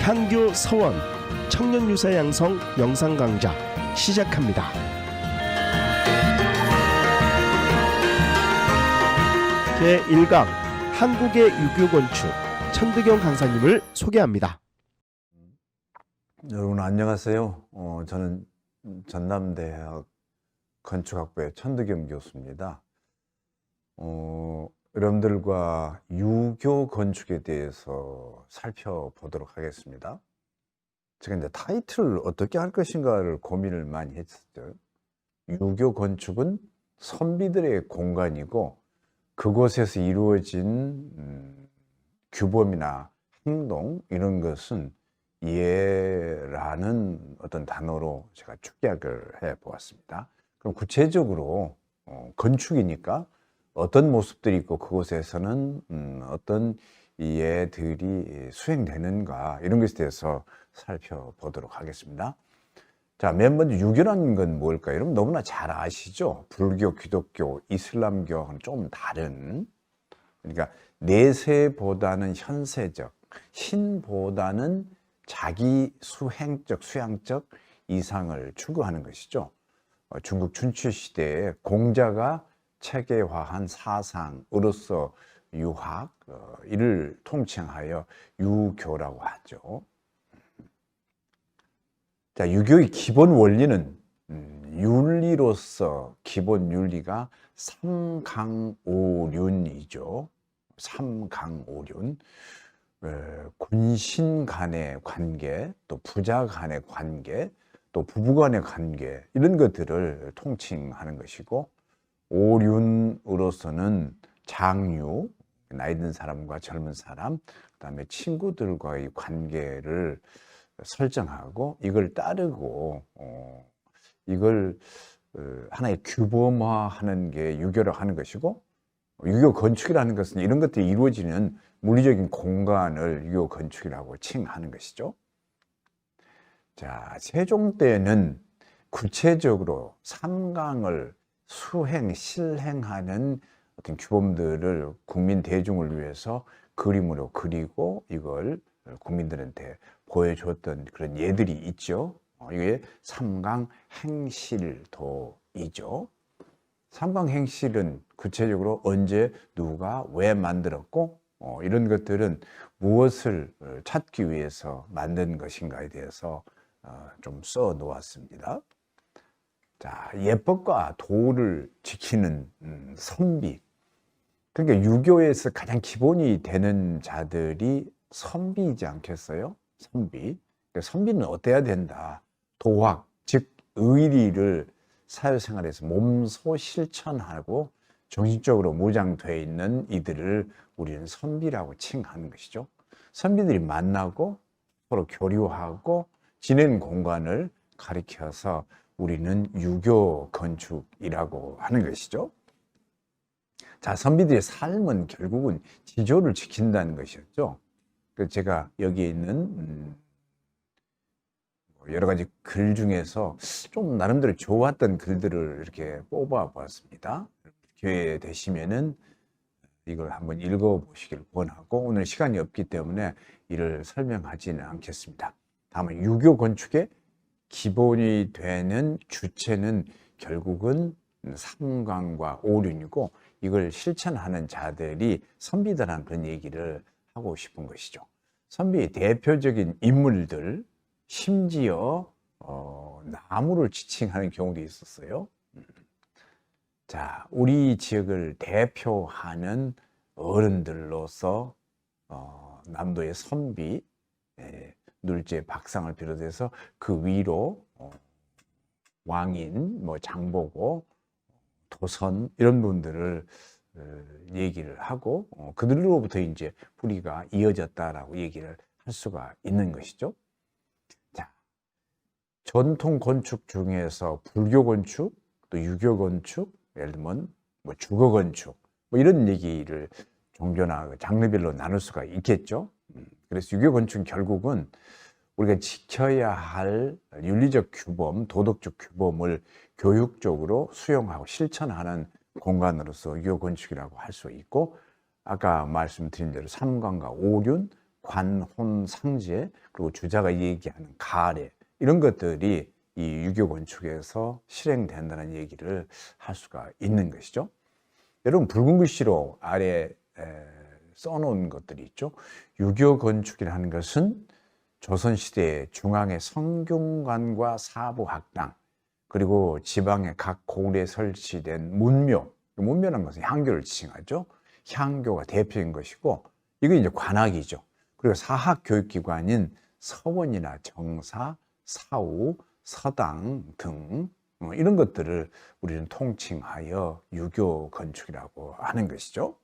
향교 서원 청년 유사 양성 영상 강좌 시작합니다. 제1강 한국의 유교 건축 천득영 강사님을 소개합니다. 여러분 안녕하세요. 저는 전남대학 건축학부의 천득영 교수입니다. 여러분들과 유교 건축에 대해서 살펴보도록 하겠습니다. 제가 이제 타이틀을 어떻게 할 것인가를 고민을 많이 했었죠. 유교 건축은 선비들의 공간이고 그곳에서 이루어진 규범이나 행동 이런 것은 예라는 어떤 단어로 제가 축약을 해 보았습니다. 그럼 구체적으로 건축이니까 어떤 모습들이 있고 그곳에서는 어떤 예들이 수행되는가 이런 것에 대해서 살펴보도록 하겠습니다. 자, 맨 먼저 유교라는 건 뭘까요? 여러분 너무나 잘 아시죠? 불교, 기독교, 이슬람교와는 좀 다른, 그러니까 내세보다는 현세적, 신보다는 자기 수행적, 수양적 이상을 추구하는 것이죠. 중국 춘추 시대에 공자가 체계화한 사상으로서 유학, 이를 통칭하여 유교라고 하죠. 자, 유교의 기본 원리는 윤리로서 기본 윤리가 삼강오륜이죠. 삼강오륜. 군신 간의 관계, 또 부자 간의 관계, 또 부부 간의 관계 이런 것들을 통칭하는 것이고, 오륜으로서는 장유, 나이 든 사람과 젊은 사람, 그다음에 친구들과의 관계를 설정하고 이걸 따르고 이걸 하나의 규범화하는 게 유교라고 하는 것이고, 유교 건축이라는 것은 이런 것들이 이루어지는 물리적인 공간을 유교 건축이라고 칭하는 것이죠. 자, 세종 때는 구체적으로 삼강을 수행, 실행하는 어떤 규범들을 국민 대중을 위해서 그림으로 그리고 이걸 국민들한테 보여줬던 그런 예들이 있죠. 이게 삼강 행실도이죠. 삼강 행실은 구체적으로 언제 누가 왜 만들었고 이런 것들은 무엇을 찾기 위해서 만든 것인가에 대해서 좀 써 놓았습니다. 자, 예법과 도를 지키는 선비. 그러니까 유교에서 가장 기본이 되는 자들이 선비이지 않겠어요? 선비. 그러니까 선비는 어때야 된다? 도학, 즉 의리를 사회생활에서 몸소 실천하고 정신적으로 무장되어 있는 이들을 우리는 선비라고 칭하는 것이죠. 선비들이 만나고 서로 교류하고 지내는 공간을 가리켜서 우리는 유교 건축이라고 하는 것이죠. 자, 선비들의 삶은 결국은 지조를 지킨다는 것이었죠. 제가 여기 있는 여러 가지 글 중에서 좀 나름대로 좋았던 글들을 이렇게 뽑아 보았습니다. 기회 되시면은 이걸 한번 읽어보시길 권하고, 오늘 시간이 없기 때문에 이를 설명하지는 않겠습니다. 다만 유교 건축의 기본이 되는 주체는 결국은 삼강과 오륜이고, 이걸 실천하는 자들이 선비들한 그런 얘기를 하고 싶은 것이죠. 선비의 대표적인 인물들, 심지어 나무를 지칭하는 경우도 있었어요. 자, 우리 지역을 대표하는 어른들로서 남도의 선비, 눌제 박상을 비롯해서 그 위로 왕인, 장보고, 도선 이런 분들을 얘기를 하고 그들로부터 이제 뿌리가 이어졌다라고 얘기를 할 수가 있는 것이죠. 자, 전통 건축 중에서 불교 건축, 또 유교 건축, 예를 들면 주거 건축 이런 얘기를 종교나 장르별로 나눌 수가 있겠죠. 그래서 유교 건축은 결국은 우리가 지켜야 할 윤리적 규범, 도덕적 규범을 교육적으로 수용하고 실천하는 공간으로서 유교 건축이라고 할 수 있고, 아까 말씀드린 대로 삼강과 오륜, 관, 혼, 상제, 그리고 주자가 얘기하는 가례, 이런 것들이 이 유교 건축에서 실행된다는 얘기를 할 수가 있는 것이죠. 여러분, 붉은 글씨로 아래 써놓은 것들이 있죠. 유교 건축이라는 것은 조선시대의 중앙의 성균관과 사부학당, 그리고 지방의 각 고을에 설치된 문묘, 문묘라는 것은 향교를 지칭하죠. 향교가 대표인 것이고, 이건 이제 관악이죠. 그리고 사학 교육기관인 서원이나 정사, 사우, 서당 등 이런 것들을 우리는 통칭하여 유교 건축이라고 하는 것이죠.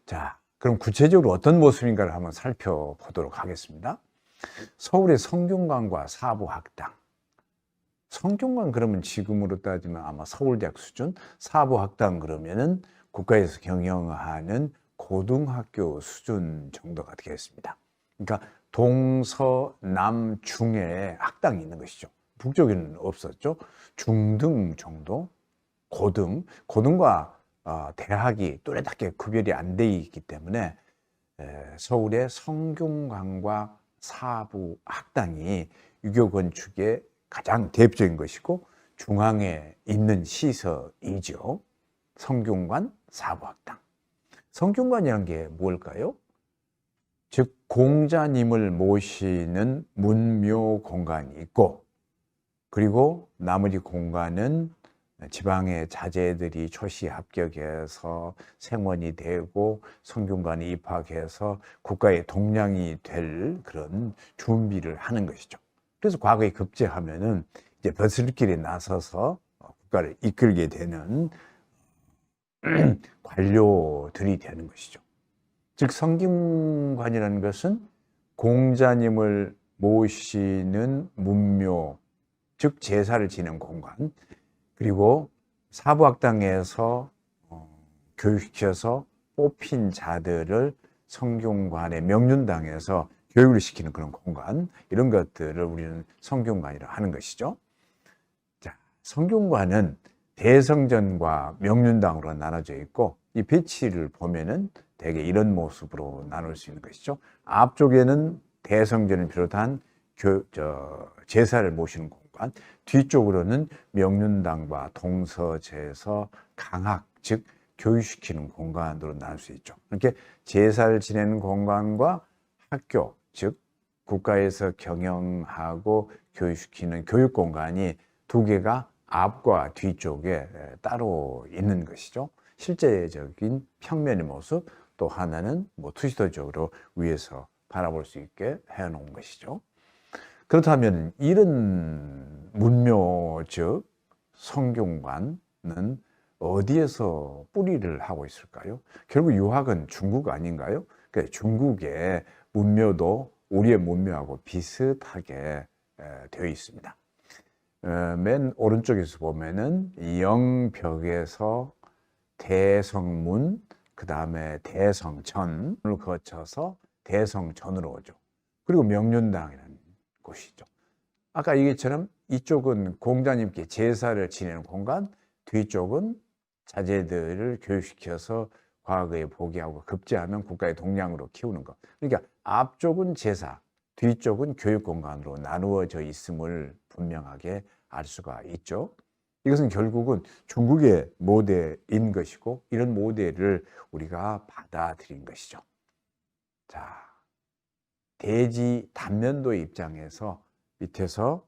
자, 그럼 구체적으로 어떤 모습인가를 한번 살펴보도록 하겠습니다. 서울의 성균관과 사부학당. 성균관 그러면 지금으로 따지면 아마 서울대학 수준, 사부학당 그러면은 국가에서 경영하는 고등학교 수준 정도가 되겠습니다. 그러니까 동서남중에 학당이 있는 것이죠. 북쪽에는 없었죠. 중등 정도, 고등과 대학이 또렷하게 구별이 안 돼 있기 때문에 서울의 성균관과 사부학당이 유교 건축의 가장 대표적인 것이고 중앙에 있는 시설이죠. 성균관, 사부학당. 성균관이라는 게 뭘까요? 즉 공자님을 모시는 문묘 공간이 있고, 그리고 나머지 공간은 지방의 자제들이 초시 합격해서 생원이 되고 성균관에 입학해서 국가의 동량이 될 그런 준비를 하는 것이죠. 그래서 과거에 급제하면은 이제 벼슬길에 나서서 국가를 이끌게 되는 관료들이 되는 것이죠. 즉 성균관이라는 것은 공자님을 모시는 문묘, 즉 제사를 지내는 공간, 그리고 사부학당에서 교육시켜서 뽑힌 자들을 성균관의 명륜당에서 교육을 시키는 그런 공간, 이런 것들을 우리는 성균관이라고 하는 것이죠. 자, 성균관은 대성전과 명륜당으로 나눠져 있고, 이 배치를 보면은 대개 이런 모습으로 나눌 수 있는 것이죠. 앞쪽에는 대성전을 비롯한 제사를 모시는 공간, 뒤쪽으로는 명륜당과 동서제에서 강학, 즉 교육시키는 공간으로 나눌 수 있죠. 이렇게 제사를 지내는 공간과 학교, 즉 국가에서 경영하고 교육시키는 교육 공간이 두 개가 앞과 뒤쪽에 따로 있는 것이죠. 실제적인 평면의 모습, 또 하나는 투시도적으로 위에서 바라볼 수 있게 해놓은 것이죠. 그렇다면 이런 문묘, 즉 성균관은 어디에서 뿌리를 하고 있을까요? 결국 유학은 중국 아닌가요? 그러니까 중국의 문묘도 우리의 문묘하고 비슷하게 되어 있습니다. 맨 오른쪽에서 보면은 영벽에서 대성문, 그 다음에 대성전을 거쳐서 대성전으로 오죠. 그리고 명륜당이라는 곳이죠. 아까 얘기처럼 이쪽은 공자님께 제사를 지내는 공간, 뒤쪽은 자제들을 교육시켜서 과거에 보기하고 급제하면 국가의 동량으로 키우는 것. 그러니까 앞쪽은 제사, 뒤쪽은 교육 공간으로 나누어져 있음을 분명하게 알 수가 있죠. 이것은 결국은 중국의 모델인 것이고, 이런 모델을 우리가 받아들인 것이죠. 자, 대지 단면도의 입장에서 밑에서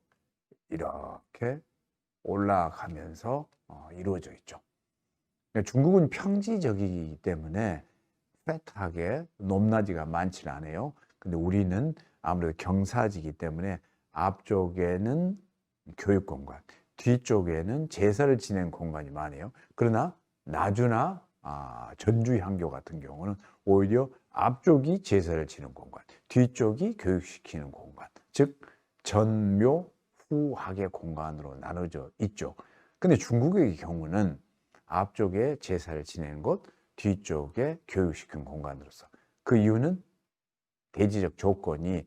이렇게 올라가면서 이루어져 있죠. 중국은 평지적이기 때문에 플랫하게 높낮이가 많지는 않아요. 근데 우리는 아무래도 경사지기 때문에 앞쪽에는 교육 공간, 뒤쪽에는 제사를 지내는 공간이 많아요. 그러나 나주나 전주 향교 같은 경우는 오히려 앞쪽이 제사를 지내는 공간, 뒤쪽이 교육시키는 공간, 즉 전묘 후학의 공간으로 나눠져 있죠. 근데 중국의 경우는 앞쪽에 제사를 지내는 곳, 뒤쪽에 교육시키는 공간으로서, 그 이유는 대지적 조건이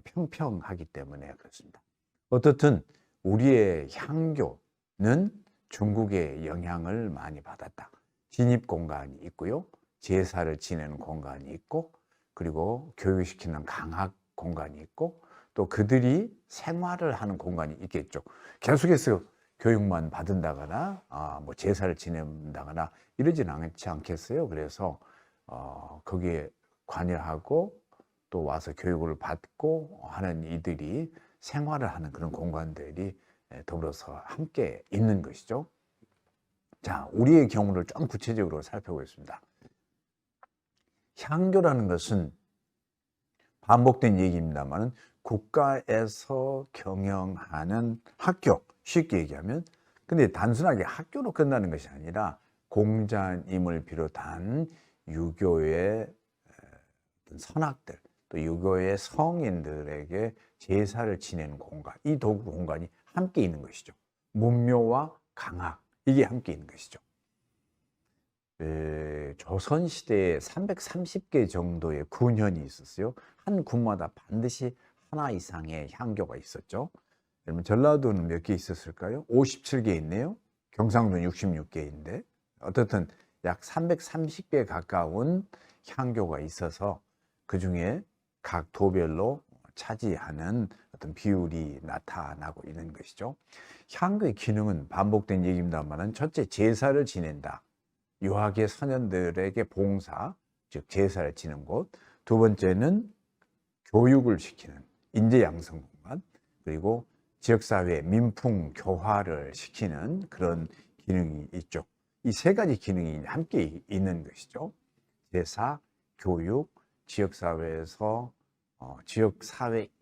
평평하기 때문에 그렇습니다. 어떻든 우리의 향교는 중국의 영향을 많이 받았다. 진입 공간이 있고요, 제사를 지내는 공간이 있고, 그리고 교육시키는 강학 공간이 있고 또 그들이 생활을 하는 공간이 있겠죠. 계속해서 교육만 받은다거나 뭐 제사를 지낸다거나 이러진 않지 않겠어요. 그래서 거기에 관여하고 또 와서 교육을 받고 하는 이들이 생활을 하는 그런 공간들이 더불어서 함께 있는 것이죠. 자, 우리의 경우를 좀 구체적으로 살펴보겠습니다. 향교라는 것은 반복된 얘기입니다만 국가에서 경영하는 학교, 쉽게 얘기하면, 근데 단순하게 학교로 끝나는 것이 아니라 공자님을 비롯한 유교의 선학들, 또 유교의 성인들에게 제사를 지내는 공간, 이 도구 공간이 함께 있는 것이죠. 문묘와 강학, 이게 함께 있는 것이죠. 조선시대에 330개 정도의 군현이 있었어요. 한 군마다 반드시 하나 이상의 향교가 있었죠. 여러분, 전라도는 몇 개 있었을까요? 57개 있네요. 경상도는 66개인데 어떻든 약 330개 가까운 향교가 있어서 그 중에 각 도별로 차지하는 어떤 비율이 나타나고 있는 것이죠. 향교의 기능은 반복된 얘기입니다만 첫째, 제사를 지낸다. 유학의 소년들에게 봉사, 즉 제사를 지는 곳. 두 번째는 교육을 시키는 인재 양성 공간, 그리고 지역사회 민풍 교화를 시키는 그런 기능이 있죠. 이 세 가지 기능이 함께 있는 것이죠. 제사, 교육, 지역사회에서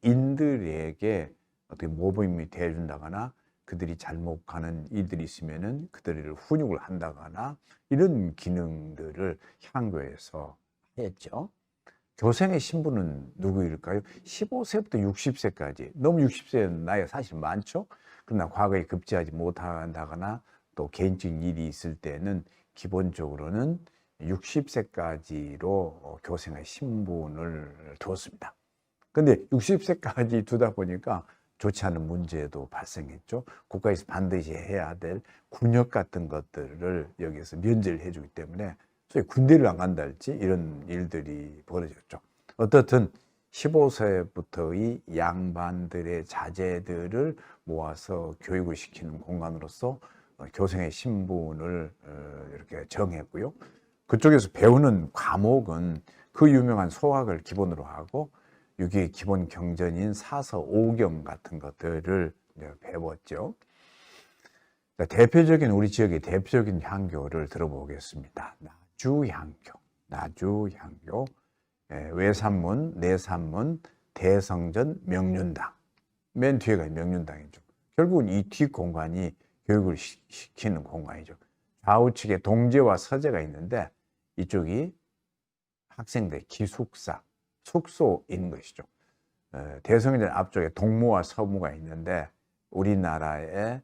지역사회인들에게 어떻게 모범이 되어준다거나 그들이 잘못 가는 일들이 있으면은 그들을 훈육을 한다거나 이런 기능들을 향교에서 했죠. 교생의 신분은 누구일까요? 15세부터 60세까지. 너무 60세는 나이가 사실 많죠. 그러나 과거에 급제하지 못한다거나 또 개인적인 일이 있을 때는 기본적으로는 60세까지로 교생의 신분을 두었습니다. 근데 60세까지 두다 보니까 좋지 않은 문제도 발생했죠. 국가에서 반드시 해야 될 군역 같은 것들을 여기서 면제를 해주기 때문에 소위 군대를 안 간달지 이런 일들이 벌어졌죠. 어떻든 15세부터의 양반들의 자제들을 모아서 교육을 시키는 공간으로서 교생의 신분을 이렇게 정했고요. 그쪽에서 배우는 과목은 그 유명한 소학을 기본으로 하고 유기의 기본 경전인 사서 오경 같은 것들을 배웠죠. 대표적인 우리 지역의 대표적인 향교를 들어보겠습니다. 나주향교, 나주향교, 외산문, 내산문, 대성전, 명륜당. 맨 뒤에가 명륜당이죠. 결국은 이 뒷공간이 교육을 시키는 공간이죠. 좌우측에 동제와 서제가 있는데 이쪽이 학생들 기숙사, 숙소인 것이죠. 대성전 앞쪽에 동무와 서무가 있는데 우리나라의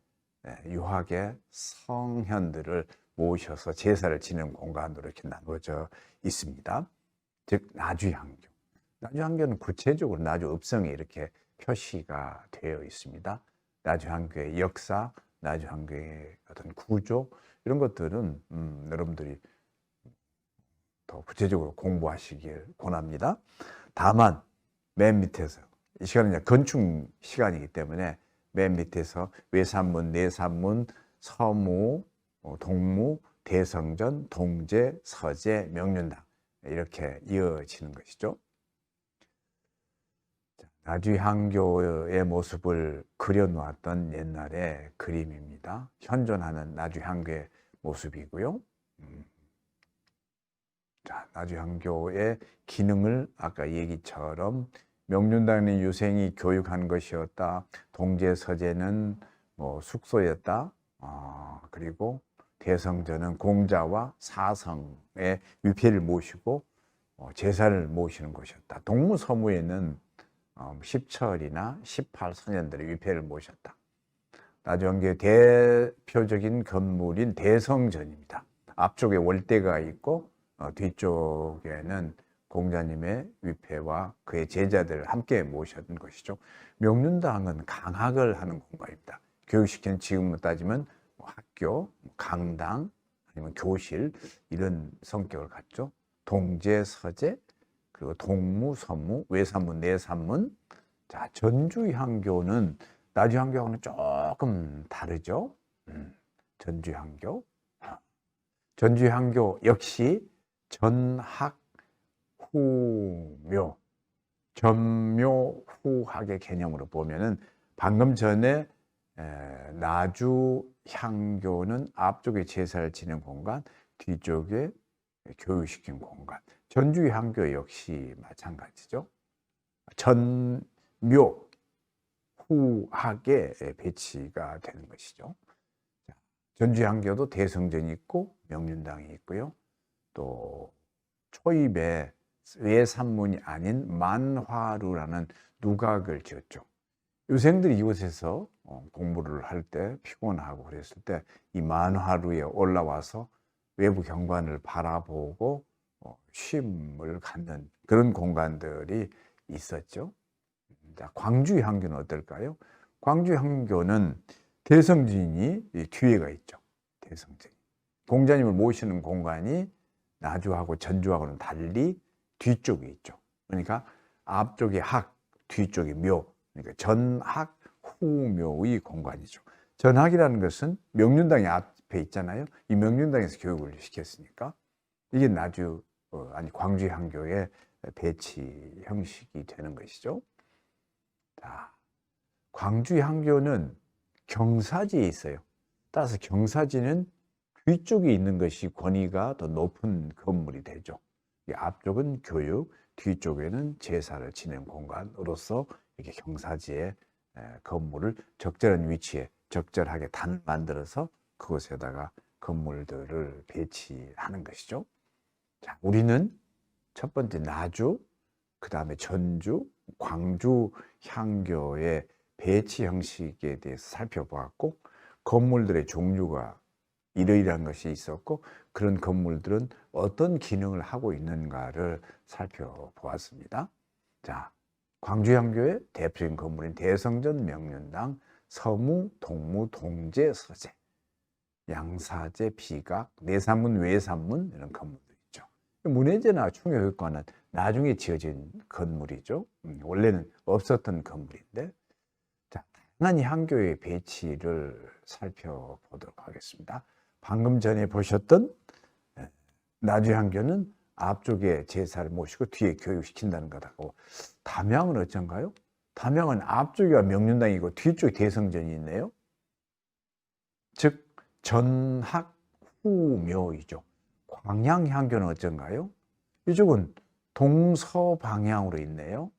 유학의 성현들을 모셔서 제사를 지내는 공간으로 이렇게 나누어져 있습니다. 즉 나주향교. 나주향교는 구체적으로 나주 읍성에 이렇게 표시가 되어 있습니다. 나주향교의 역사, 나주향교의 어떤 구조 이런 것들은 여러분들이 더 구체적으로 공부하시길 권합니다. 다만 맨 밑에서 이 시간은 이제 건축 시간이기 때문에 맨 밑에서 외산문, 내산문, 서무, 동무, 대성전, 동제, 서제, 명륜당 이렇게 이어지는 것이죠. 나주향교의 모습을 그려놓았던 옛날의 그림입니다. 현존하는 나주향교의 모습이고요. 자, 나주향교의 기능을 아까 얘기처럼 명륜당의 유생이 교육한 것이었다. 동제 서제는 숙소였다. 그리고 대성전은 공자와 사성의 위패를 모시고 제사를 모시는 곳이었다. 동무서무에는 10철이나 18선현들의 위패를 모셨다. 나주향교의 대표적인 건물인 대성전입니다. 앞쪽에 월대가 있고 뒤쪽에는 공자님의 위패와 그의 제자들을 함께 모셨던 것이죠. 명륜당은 강학을 하는 공간입니다. 교육시키는 지금으로 따지면 학교, 강당, 아니면 교실 이런 성격을 갖죠. 동제, 서제, 그리고 동무, 서무, 외산문, 내산문. 자, 전주향교는 나주향교하고는 조금 다르죠. 전주향교. 전주향교 역시 전학, 후묘, 전묘, 후학의 개념으로 보면은 방금 전에 나주향교는 앞쪽에 제사를 지낸 공간, 뒤쪽에 교육시킨 공간. 전주향교 역시 마찬가지죠. 전묘, 후학의 배치가 되는 것이죠. 전주향교도 대성전이 있고 명륜당이 있고요. 또 초입에 외산문이 아닌 만화루라는 누각을 지었죠. 유생들이 이곳에서 공부를 할 때 피곤하고 그랬을 때 이 만화루에 올라와서 외부 경관을 바라보고 쉼을 갖는 그런 공간들이 있었죠. 자, 광주향교는 어떨까요? 광주향교는 대성전이 뒤에가 있죠. 대성전. 공자님을 모시는 공간이 나주하고 전주하고는 달리 뒤쪽에 있죠. 그러니까 앞쪽에 학, 뒤쪽에 묘. 그러니까 전학, 후묘의 공간이죠. 전학이라는 것은 명륜당이 앞에 있잖아요. 이 명륜당에서 교육을 시켰으니까 이게 광주향교의 배치 형식이 되는 것이죠. 자, 광주향교는 경사지에 있어요. 따라서 경사지는 뒤쪽에 있는 것이 권위가 더 높은 건물이 되죠. 앞쪽은 교육, 뒤쪽에는 제사를 지내는 공간으로서 이렇게 경사지에 건물을 적절한 위치에 적절하게 단을 만들어서 그곳에다가 건물들을 배치하는 것이죠. 자, 우리는 첫 번째 나주, 그 다음에 전주, 광주 향교의 배치 형식에 대해서 살펴보았고, 건물들의 종류가 이러이러한 것이 있었고, 그런 건물들은 어떤 기능을 하고 있는가를 살펴보았습니다. 자, 광주향교의 대표적인 건물인 대성전, 명륜당, 서무, 동무, 동제, 서제, 양사제, 비각, 내산문, 외산문 이런 건물도 있죠. 문해제나 충효회관은 나중에 지어진 건물이죠. 원래는 없었던 건물인데, 자, 다양한 향교의 배치를 살펴보도록 하겠습니다. 방금 전에 보셨던 나주향교는 앞쪽에 제사를 모시고 뒤에 교육시킨다는 것하고, 담양은 어쩐가요? 담양은 앞쪽이 명륜당이고 뒤쪽에 대성전이 있네요. 즉 전학 후묘이죠. 광양향교는 어쩐가요? 이쪽은 동서방향으로 있네요.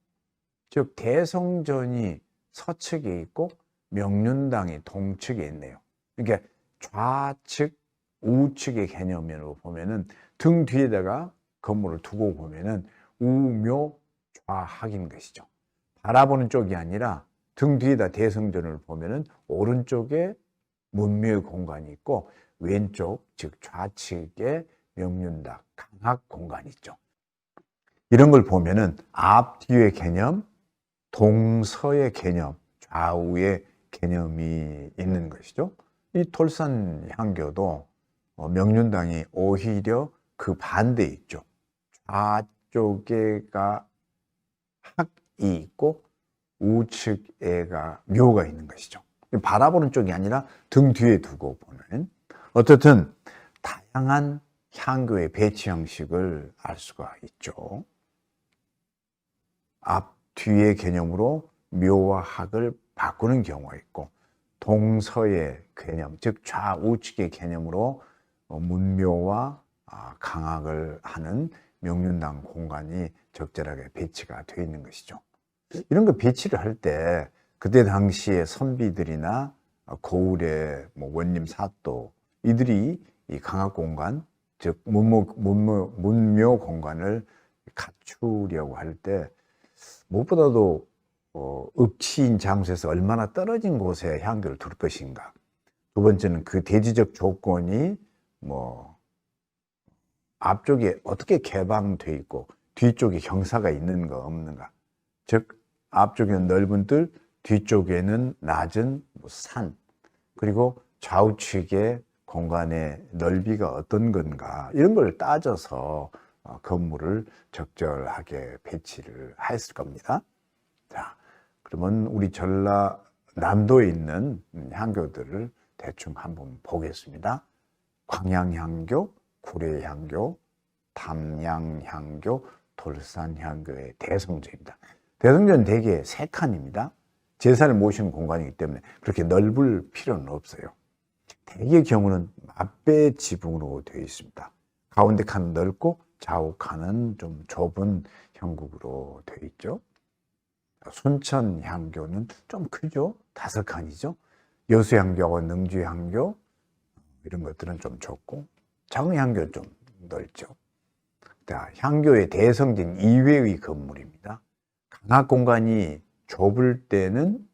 즉 대성전이 서측에 있고 명륜당이 동측에 있네요. 그러니까 좌측, 우측의 개념으로 보면은 등 뒤에다가 건물을 두고 보면은 우묘 좌학인 것이죠. 바라보는 쪽이 아니라 등 뒤에다 대성전을 보면은 오른쪽에 문묘의 공간이 있고 왼쪽, 즉 좌측에 명륜당, 강학 공간이 있죠. 이런 걸 보면은 앞, 뒤의 개념, 동서의 개념, 좌우의 개념이 있는 것이죠. 이 돌산 향교도 명륜당이 오히려 그 반대에 있죠. 좌쪽에가 학이 있고 우측에가 묘가 있는 것이죠. 바라보는 쪽이 아니라 등 뒤에 두고 보는, 어쨌든 다양한 향교의 배치 형식을 알 수가 있죠. 앞, 뒤의 개념으로 묘와 학을 바꾸는 경우가 있고, 동서의 개념, 즉 좌우측의 개념으로 문묘와 강학을 하는 명륜당 공간이 적절하게 배치가 되어 있는 것이죠. 이런 거 배치를 할 때 그때 당시의 선비들이나 고을의 원림 사또, 이들이 이 강학 공간, 즉 문묘 공간을 갖추려고 할 때 무엇보다도 읍지인 장소에서 얼마나 떨어진 곳에 향교를 둘 것인가. 두 번째는 그 대지적 조건이 앞쪽에 어떻게 개방되어 있고 뒤쪽에 경사가 있는가 없는가. 즉 앞쪽에는 넓은 뜰, 뒤쪽에는 낮은 산, 그리고 좌우측의 공간의 넓이가 어떤 건가, 이런 걸 따져서 건물을 적절하게 배치를 했을 겁니다. 자, 그러면 우리 전라남도에 있는 향교들을 대충 한번 보겠습니다. 광양향교, 구례향교, 담양향교, 돌산향교의 대성전입니다. 대성전은 대개 3칸입니다. 제사를 모시는 공간이기 때문에 그렇게 넓을 필요는 없어요. 대개의 경우는 맞배 지붕으로 되어 있습니다. 가운데 칸은 넓고 좌우 칸은 좀 좁은 형국으로 되어 있죠. 순천향교는 좀 크죠. 5칸이죠. 여수향교하고 능주향교 이런 것들은 좀 좁고 장흥향교는 좀 넓죠. 자, 향교의 대성전 이외의 건물입니다. 강학 공간이 좁을 때는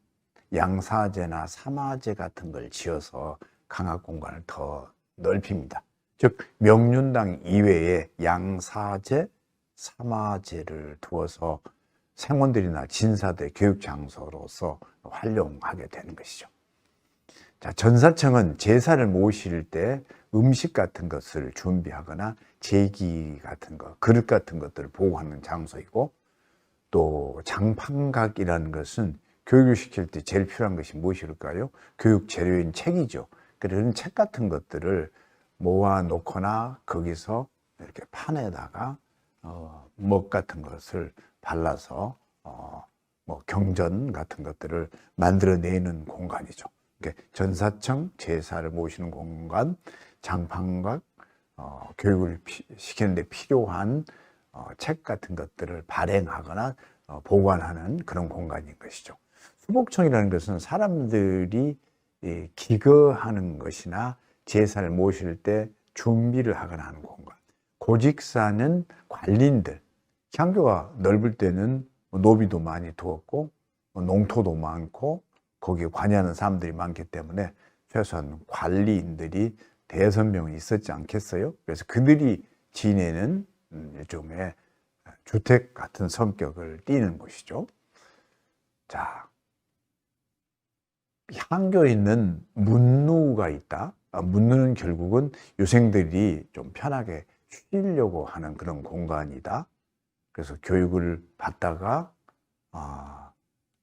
양사제나 사마제 같은 걸 지어서 강학 공간을 더 넓힙니다. 즉 명륜당 이외에 양사제, 사마제를 두어서 생원들이나 진사들 교육 장소로서 활용하게 되는 것이죠. 자, 전사청은 제사를 모실 때 음식 같은 것을 준비하거나 제기 같은 것, 그릇 같은 것들을 보관하는 장소이고, 또 장판각이라는 것은 교육을 시킬 때 제일 필요한 것이 무엇일까요? 교육 재료인 책이죠. 그런 책 같은 것들을 모아 놓거나 거기서 이렇게 판에다가 먹 같은 것을 발라서 뭐 경전 같은 것들을 만들어내는 공간이죠. 전사청, 제사를 모시는 공간, 장판각, 교육을 시키는데 필요한 책 같은 것들을 발행하거나 보관하는 그런 공간인 것이죠. 수복청이라는 것은 사람들이 기거하는 것이나 제사를 모실 때 준비를 하거나 하는 공간. 고직사는 관리인들, 향교가 넓을 때는 노비도 많이 두었고 농토도 많고 거기에 관여하는 사람들이 많기 때문에 최소한 관리인들이 대여섯 명은 있었지 않겠어요? 그래서 그들이 지내는 일종의 주택 같은 성격을 띠는 곳이죠. 자, 향교에 있는 문루가 있다. 문루는 결국은 유생들이 좀 편하게 쉬려고 하는 그런 공간이다. 그래서 교육을 받다가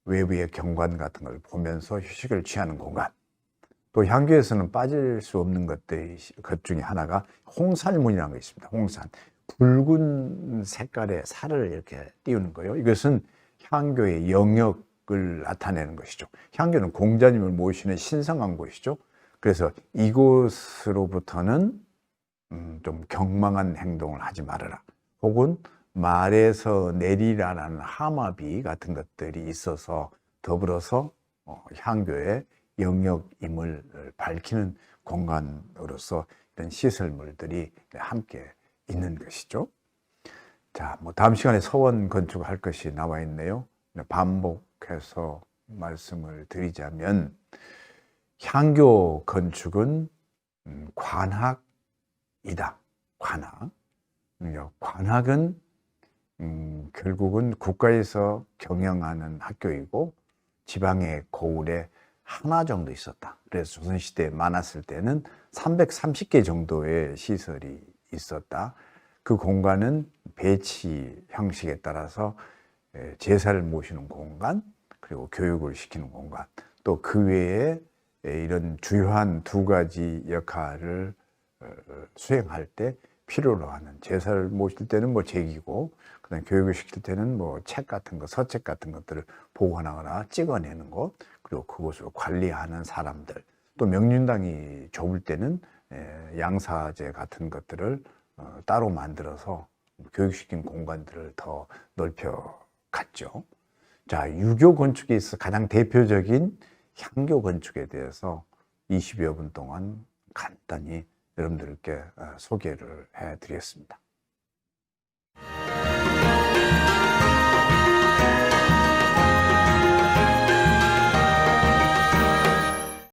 외부의 경관 같은 걸 보면서 휴식을 취하는 공간. 또 향교에서는 빠질 수 없는 것 중에 하나가 홍살문이라는 게 있습니다. 홍산. 붉은 색깔의 살을 이렇게 띄우는 거예요. 이것은 향교의 영역을 나타내는 것이죠. 향교는 공자님을 모시는 신성한 곳이죠. 그래서 이곳으로부터는 좀 경망한 행동을 하지 말아라. 혹은 말에서 내리라라는 하마비 같은 것들이 있어서 더불어서 향교의 영역임을 밝히는 공간으로서 이런 시설물들이 함께 있는 것이죠. 자, 뭐 다음 시간에 서원 건축할 것이 나와 있네요. 반복해서 말씀을 드리자면 향교 건축은 관학이다. 관학. 관학은 결국은 국가에서 경영하는 학교이고 지방의 고을에 하나 정도 있었다. 그래서 조선시대에 많았을 때는 330개 정도의 시설이 있었다. 그 공간은 배치 형식에 따라서 제사를 모시는 공간, 그리고 교육을 시키는 공간, 또 그 외에 이런 주요한 2가지 역할을 수행할 때 필요로 하는, 제사를 모실 때는 뭐 제기고, 그다음에 교육을 시킬 때는 뭐 책 같은 거, 서책 같은 것들을 보관하거나 찍어내는 것, 그리고 그것을 관리하는 사람들, 또 명륜당이 좁을 때는 양사제 같은 것들을 따로 만들어서 교육시킨 공간들을 더 넓혀 갔죠. 자, 유교 건축에 있어 가장 대표적인 향교 건축에 대해서 20여 분 동안 간단히 여러분들께 소개를 해드리겠습니다.